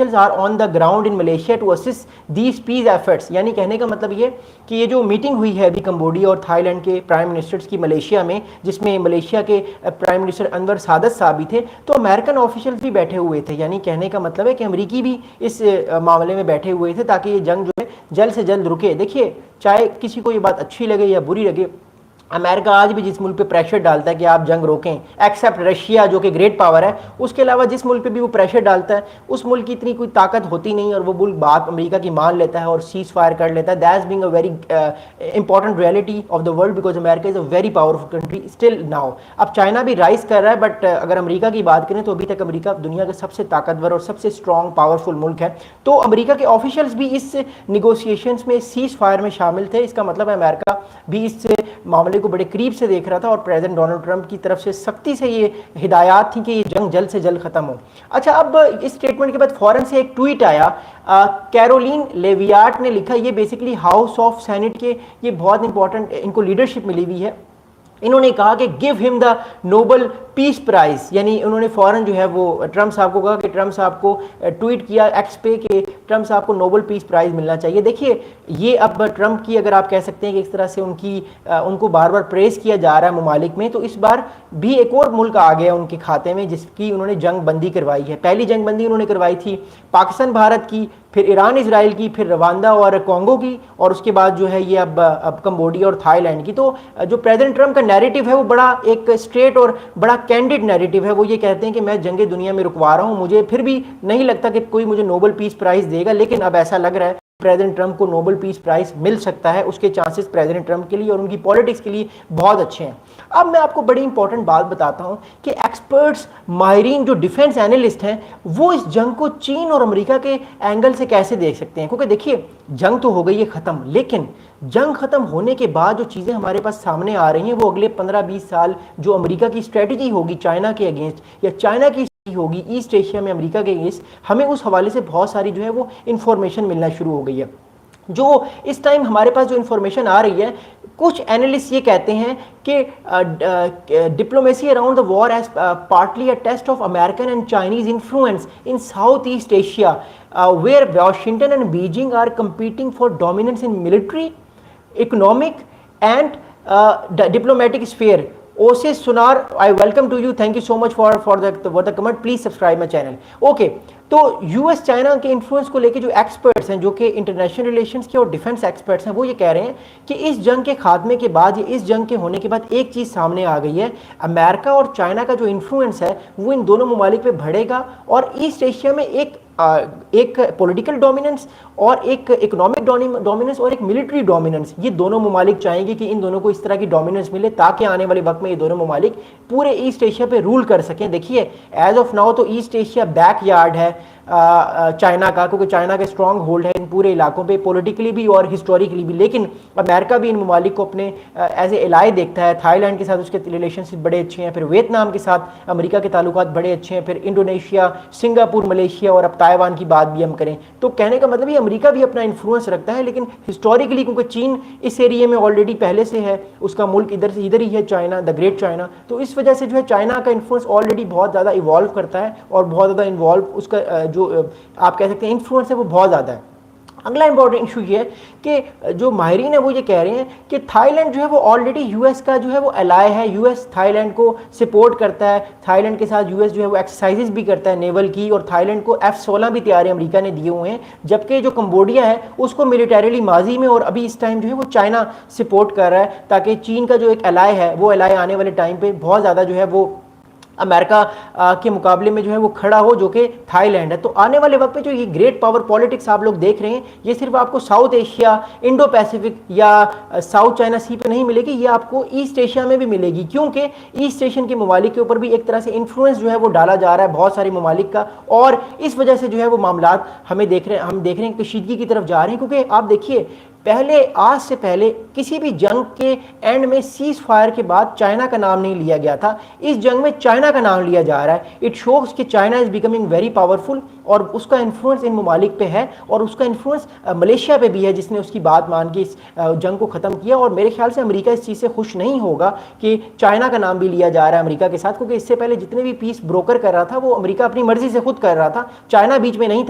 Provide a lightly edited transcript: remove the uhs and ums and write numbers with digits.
are on the ground in Malaysia to assist these peace efforts. یعنی کہنے کا مطلب یہ کہ یہ جو میٹنگ ہوئی ہے ابھی کمبوڈیا اور تھائی لینڈ کے پرائم منسٹرز کی ملیشیا میں، جس میں ملیشیا کے پرائم منسٹر انور سادت صاحب بھی تھے، تو امریکن آفیشلز بھی بیٹھے ہوئے تھے. یعنی کہنے کا مطلب ہے کہ امریکی بھی اس معاملے میں بیٹھے ہوئے تھے تاکہ یہ جنگ جو ہے جلد سے جلد رکے. دیکھیے چاہے کسی کو یہ بات اچھی لگے یا بری لگے، امریکہ آج بھی جس ملک پہ پریشر ڈالتا ہے کہ آپ جنگ روکیں، ایکسیپٹ رشیا جو کہ گریٹ پاور ہے، اس کے علاوہ جس ملک پہ بھی وہ پریشر ڈالتا ہے اس ملک کی اتنی کوئی طاقت ہوتی نہیں اور وہ ملک بات امریکہ کی مان لیتا ہے اور سیز فائر کر لیتا ہے. That's being a very important reality of the world because America is a very powerful country still now. اب چائنا بھی رائز کر رہا ہے، بٹ اگر امریکہ کی بات کریں تو ابھی تک امریکہ دنیا کا سب سے طاقتور اور سب سے اسٹرانگ پاورفل ملک ہے. تو امریکہ کے آفیشلز بھی اس نیگوسیشنز میں سیز فائر میں شامل تھے. اس کا مطلب ہے امریکہ بھی اس معاملے کو بڑے قریب سے دیکھ رہا تھا اور پریزیڈنٹ ڈونلڈ ٹرمپ کی طرف سے سختی سے یہ ہدایات تھیں کہ یہ جنگ جلد سے جلد ختم ہو. اچھا، اب اس اسٹیٹمنٹ کے بعد فوراً سے ایک ٹویٹ آیا. کیرولین لیویاٹ نے لکھا، یہ بیسکلی ہاؤس آف سینٹ کے یہ بہت امپورٹنٹ ان کو لیڈرشپ ملی ہوئی ہے. انہوں نے کہا کہ گیو ہم دا نوبل پیس پرائز. یعنی انہوں نے فوراً جو ہے وہ ٹرمپ صاحب کو کہا کہ ٹرمپ صاحب کو ٹویٹ کیا ایکس پہ کہ ٹرمپ صاحب کو نوبل پیس پرائز ملنا چاہیے. دیکھیے یہ اب ٹرمپ کی اگر آپ کہہ سکتے ہیں کہ اس طرح سے ان کو بار بار پریز کیا جا رہا ہے ممالک میں، تو اس بار بھی ایک اور ملک آ گیا ان کے کھاتے میں جس کی انہوں نے جنگ بندی کروائی ہے. پہلی جنگ بندی انہوں نے کروائی تھی پاکستان بھارت کی، پھر ایران اسرائیل کی، پھر رواندا اور کانگو کی، اور اس کے بعد جو ہے یہ اب کمبوڈیا اور تھائی لینڈ کی. تو جو پریزیڈنٹ ٹرمپ کا نیریٹو ہے وہ بڑا ایک اسٹریٹ اور بڑا کینڈیڈ نیریٹو ہے. وہ یہ کہتے ہیں کہ میں جنگ دنیا میں رکوا رہا ہوں، مجھے پھر بھی نہیں لگتا کہ کوئی مجھے نوبل پیس پرائز دے گا، لیکن اب ایسا لگ رہا ہے پریزیڈنٹ ٹرمپ کو نوبل پیس پرائز مل سکتا ہے. اس کے چانسز پریزیڈنٹ ٹرمپ کے لیے اور ان کی پالیٹکس کے لیے بہت اچھے ہیں. اب میں آپ کو بڑی امپورٹنٹ بات بتاتا ہوں کہ ایکسپرٹس، ماہرین جو ڈیفنس اینالسٹ ہیں، وہ اس جنگ کو چین اور امریکہ کے اینگل سے کیسے دیکھ سکتے ہیں. کیونکہ دیکھیے جنگ تو ہو گئی ہے ختم، لیکن جنگ ختم ہونے کے بعد جو چیزیں ہمارے پاس سامنے آ رہی ہیں وہ اگلے 15-20 سال جو امریکہ کی اسٹریٹجی ہوگی چائنا کے اگینسٹ یا چائنا کی ہوگی ایسٹ ایشیا میں امریکہ کے اگینسٹ، ہمیں اس حوالے سے بہت ساری جو ہے وہ انفارمیشن ملنا شروع ہو گئی ہے. جو اس ٹائم ہمارے پاس جو انفارمیشن آ رہی ہے، کچھ اینالسٹ یہ کہتے ہیں کہ diplomacy around the war is partly a test of American and Chinese influence in south east Asia where Washington and Beijing are competing for dominance in military, economic and diplomatic sphere. اوسے سونار I welcome to you, thank you so much for the comment, please subscribe my channel. Okay, تو U S China کے influence کو لے کے جو experts ہیں جو کہ انٹرنیشنل ریلیشنس کے اور ڈیفنس ایکسپرٹس ہیں، وہ یہ کہہ رہے ہیں کہ اس جنگ کے خاتمے کے بعد یا اس جنگ کے ہونے کے بعد ایک چیز سامنے آ گئی ہے، امریکہ اور چائنا کا جو انفلوئنس ہے وہ ان دونوں ممالک پہ بڑھے گا اور ایسٹ ایشیا میں ایک پولیٹیکل ڈومیننس اور ایک اکنامک ڈومیننس اور ایک ملٹری ڈومیننس، یہ دونوں ممالک چاہیں گے کہ ان دونوں کو اس طرح کی ڈومیننس ملے تاکہ آنے والے وقت میں یہ دونوں ممالک پورے ایسٹ ایشیا پہ رول کر سکیں. دیکھیے ایز آف ناؤ تو ایسٹ ایشیا بیک یارڈ ہے چائنا کا، کیونکہ چائنا کا اسٹرانگ ہولڈ ہے ان پورے علاقوں پہ پولیٹیکلی بھی اور ہسٹوریکلی بھی. لیکن امریکہ بھی ان ممالک کو اپنے ایز اے الائے دیکھتا ہے. تھائی لینڈ کے ساتھ اس کے ریلیشنشپ بڑے اچھے ہیں، پھر ویتنام کے ساتھ امریکہ کے تعلقات بڑے اچھے ہیں، پھر انڈونیشیا، سنگاپور، ملیشیا اور اب تائیوان کی بات بھی ہم کریں تو کہنے کا مطلب یہ امریکہ بھی اپنا انفلوئنس رکھتا ہے. لیکن ہسٹوریکلی کیونکہ چین اس ایریے میں آلریڈی پہلے سے ہے، اس کا ملک ادھر ہی ہے چائنا، دا گریٹ چائنا، تو اس وجہ سے جو ہے چائنا کا انفلوئنس آلریڈی بہت زیادہ ایوالو کرتا ہے اور بہت زیادہ انوالو اس کا جو آپ کہہ سکتے ہیں انفلوئنس ہے وہ بہت زیادہ ہے. اگلا امپورٹنٹ ایشو یہ ہے کہ جو ماہرین ہیں وہ یہ کہہ رہے ہیں کہ تھائی لینڈ جو ہے وہ آلریڈی یو ایس کا جو ہے وہ الائے ہے. یو ایس تھائی لینڈ کو سپورٹ کرتا ہے، تھائی لینڈ کے ساتھ یو ایس جو ہے وہ ایکسرسائزز بھی کرتا ہے نیول کی، اور تھائی لینڈ کو F-16 بھی طیارے امریکہ نے دیے ہوئے ہیں. جبکہ جو کمبوڈیا ہے اس کو ملیٹریلی ماضی میں اور ابھی اس ٹائم جو ہے وہ چائنا سپورٹ کر رہا ہے تاکہ چین کا جو ایک الائے ہے وہ الائے آنے والے ٹائم پہ بہت زیادہ جو ہے وہ امریکہ کے مقابلے میں جو ہے وہ کھڑا ہو، جو کہ تھائی لینڈ ہے. تو آنے والے وقت میں جو یہ گریٹ پاور پالیٹکس آپ لوگ دیکھ رہے ہیں یہ صرف آپ کو ساؤتھ ایشیا، انڈو پیسفک یا ساؤتھ چائنا سی پہ نہیں ملے گی، یہ آپ کو ایسٹ ایشیا میں بھی ملے گی، کیونکہ ایسٹ ایشین کے ممالک کے اوپر بھی ایک طرح سے انفلوئنس جو ہے وہ ڈالا جا رہا ہے بہت سارے ممالک کا، اور اس وجہ سے جو ہے وہ معاملات ہم دیکھ رہے ہیں کشیدگی کی طرف جا رہے ہیں. کیونکہ آپ دیکھیے آج سے پہلے کسی بھی جنگ کے اینڈ میں سیز فائر کے بعد چائنا کا نام نہیں لیا گیا تھا. اس جنگ میں چائنا کا نام لیا جا رہا ہے. اٹ شوز کہ China is becoming very powerful اور اس کا انفلوئنس ان ممالک پہ ہے اور اس کا انفلوئنس ملیشیا پہ بھی ہے جس نے اس کی بات مان کے اس جنگ کو ختم کیا. اور میرے خیال سے امریکہ اس چیز سے خوش نہیں ہوگا کہ چائنا کا نام بھی لیا جا رہا ہے امریکہ کے ساتھ، کیونکہ اس سے پہلے جتنے بھی پیس بروکر کر رہا تھا وہ امریکہ اپنی مرضی سے خود کر رہا تھا، چائنا بیچ میں نہیں تھا.